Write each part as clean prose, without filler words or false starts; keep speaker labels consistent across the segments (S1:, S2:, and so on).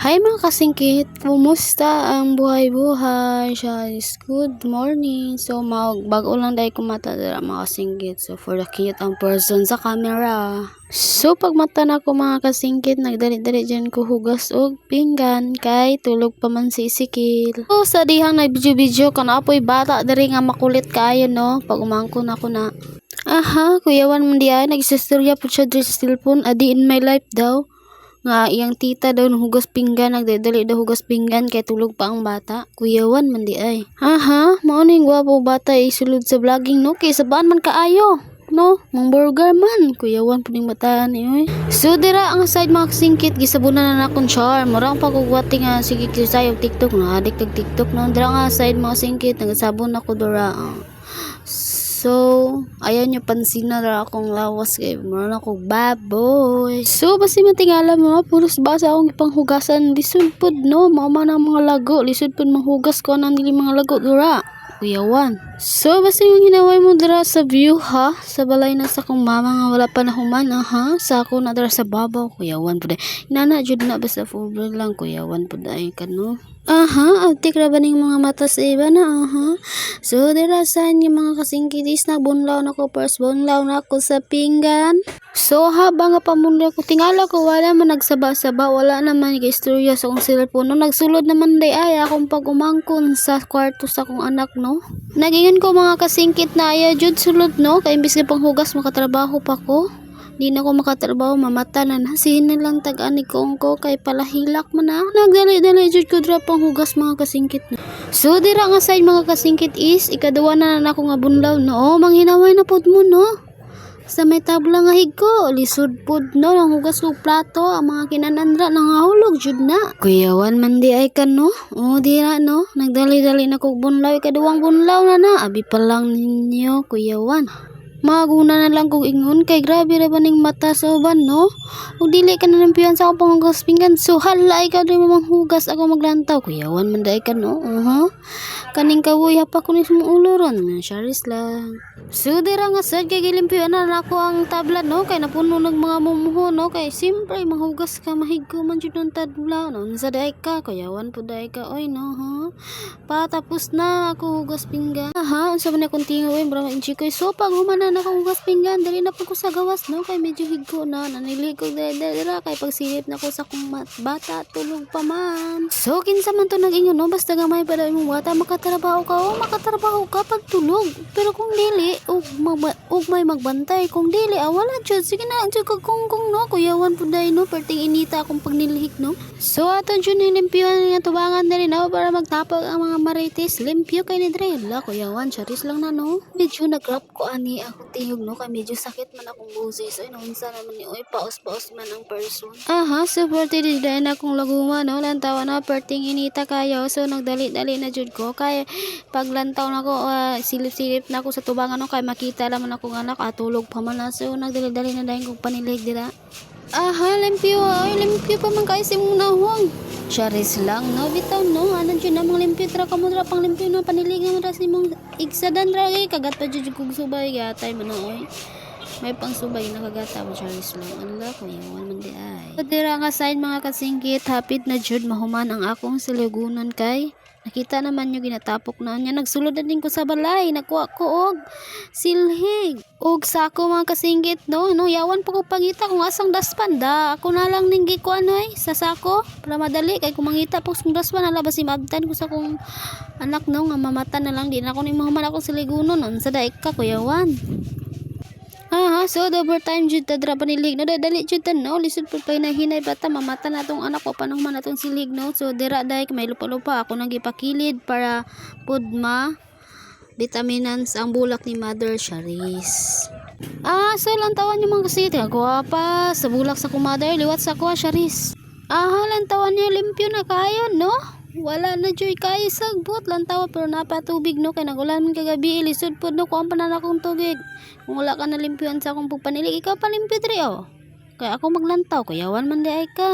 S1: Hi mga kasingkit, kumusta ang buhay-buhay? Guys, good morning. So, bago lang dahil kumata dira mga kasingkit. So, for the cute ang person sa camera. So, pag mata na ko mga kasingkit, nagdali-dali dyan ko hugas og pinggan kay tulog pa man si Isikil. So, sa dihang nag-video-video ka na apoy bata diri nga makulit kaayo no. Pag umangkon ako na. Aha, kuyawan mo di ay nagsistorya po siya diri sa cellphone. Adi in my life daw. Nga iyang tita daw hugas pinggan, nagdadali daw hugas pinggan kay tulog pa ang bata. Kuyawan man di ay. Aha, mao ning gwapo bata isulod sa vlogging no kay sabaan man kaayo. No, mang burger man. Kuyawan puning bataan ni oy. So dira ang side mga kasingkit gisabunan na nakon charm. Murang pagugwati nga sige sayo TikTok na adik tag TikTok no. Dira nga side mga kasingkit nagasabon ako dira. So, ayaw nyo pansin na akong lawas kay meron akong baboy. So, basi matingala mo, puros basa akong ipanghugasan. Lisod pod no, mama ng mga lago. Lisod pod manghugas ko ng dili mga lago dura. Kuyawan. So, basi yung hinaway mo dira sa view ha. Sa balay na sa kong mama nga wala pa na human. Aha, sa ako na dira sa babaw. Kuyawan po dahil. Inana, jud na basta full vlog lang. Kuyawan po dahil ka no. Aha, agtik ra ba ning mga mata sa iba na, aha. So, dira saan yung mga kasingkitis na bunlaw na ko, first bunlaw na ko sa pinggan. So, habang nga pamunlaw ko, tingala ko, wala man nagsaba-saba, wala naman istorya sa kong cellphone. No, nagsulod naman day ay akong pag-umangkon sa kwarto sa kong anak, no. Nagingan ko mga kasingkit na ayaw jud sulod, no, kaya imbis na panghugas, makatrabaho pa ko. Di na ko makatrabaho, mamata na nasin na lang tag-ani ko kay palahilak man na. Nagdali-dali jud ko dra pang hugas mga kasingkit na. So dira nga side mga kasingkit is ikaduwa na ako nga bunlaw no. Oh, manghinaway na pod mo no. Sa may tabla nga higko, lisod pod no, nang hugas ko plato, ang mga kinanandra nangahulog jud na. Kuyawan man di ay kan no. Oh, dira no. Nagdali-dali na kog bunlaw, ikaduwang bunlaw na. Abi pa lang ninyo, kuyawan. Maguna na lang kong ingon kay grabe ra ba ning mata sa uban no. Ug dili ka na nampiyan sa akong panghugas pinggan. So hala ikaw di mo manghugas ako maglantaw. Kuyawan man dai ka no. Kaning kawoy hapa ko ni sa ulo ron. Charis lang. So dira nga sad kay gilimpian na ako ang tabla no kay napuno ng mga mumuho no kay simpre manghugas ka mahigko man jud ng tabla no. Sa dai ka kuyawan pud dai ka oy no ha. Patapos na ako hugas pinggan. Aha, unsa man akong tingaw bro inchikoy so pag humana na ako hugas pinggan dali na po ko sa gawas no kay medyo higko na naniligo dira kay pagsilip na ko sa kong bata tulog pa man. So kinsa man to nag-ingon no basta gamay pa daw imong bata makatrabaho ka pag tulog. Pero kung dili ug may magbantay kung dili wala jud sige na jud kag kung no kuyawan pud dai no perting inita akong pagnilihik no. So aton jud limpyuan nga tubangan diri no para magtapag ang mga marites limpyo kay ni dre la kuyawan charis lang na no. Medyo nagrap ko ani ako tihog no kay medyo sakit man akong busis ay unsa naman ni oy paos man ang person. Aha super tidi dai na akong laguma no lantaw na perting inita kayo so nagdali-dali na jud ko kay paglantaw na ko silip-silip na ako sa tubangan no kay makita naman ako ng anak tulog pa man na so nagdali-dali na dayon kog panilig dira. Aha limpyo ay limpyo pa man kay simong nahong. Charis lang no bitaw no ano jud namang limpyo tra kamo dra pang limpyo no panilig nga ra simong igsadan ra kay kagat pa jud kog subay gatay man oy. May pang subay nakagata mo charis lang ala ko yawan man di ay. So, dira nga side mga kasingkit hapit na jud mahuman ang akong siligunon kay nakita naman yung ginatapok na niya. Nagsulod na din ko sa balay. Nakuha ko og silhig. Og sako mga kasingkit no. Yawan po ko pangita kung asang daspan. Ako na lang ning gikuan ay sa sako. Para madali. Kay kung mangita po kung daspan. Alaba si mabtan ko sa kong anak no. Nga mamata na lang. Di na ako ni mahuman akong siligunon. Sa daik ka kuyawan. Aha, so the overtime jud ta dra panilig no dali jud ta no lisod pud pay na hinay bata mamata na tong anak ko panong man atong silig no so dira dai may lupa-lupa ako nang gipakilid para pud vitamins ang bulak ni Mother Charis. So lantawan yung mga kasi ako pa sa bulak sa mother liwat sa ko Charis. Lantawan niyo limpyo na kayo no. Wala na joy kay sagbot lantaw pero napatubig no kay nagulan man kagabi lisod pod no kuan pa na akong tubig. Kung wala ka na limpyuan sa akong pagpanilig ikaw palimpyo diri oh. Kay ako maglantaw kuyawan man di ay ka.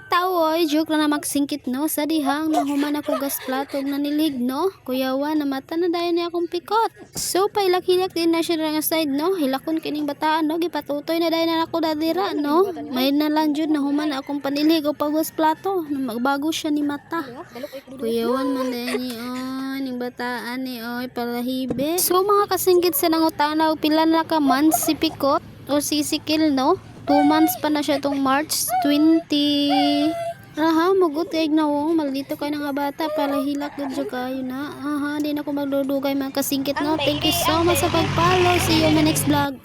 S1: Tawoy Ay, joke na magsingkit no. Sa dihang nahuman ako gas plato na nilig no. Kuyawa na mata na dayon niya akong pikot. So, pailak-hilak din na siya nga side no. Hilakon kining bataan no. Gipatutoy na dayon na ako dadira no. May nalang jud nahuman na akong panilig o pagwas plato. Magbago siya ni mata. Kuyawan man dayon ni ning bataan ni oy palahibe. So, mga kasingkit sa nangutana og pila na ka months si pikot o si Sikil no. 2 months pa na siya tong March 20. Aha, mugot kay gnawong maldito kay nga bata para hilak gud jud kayo na. Aha, di na ko magdudugay mga kasingkit no. Thank you so much sa pag-follow. See you in my next vlog.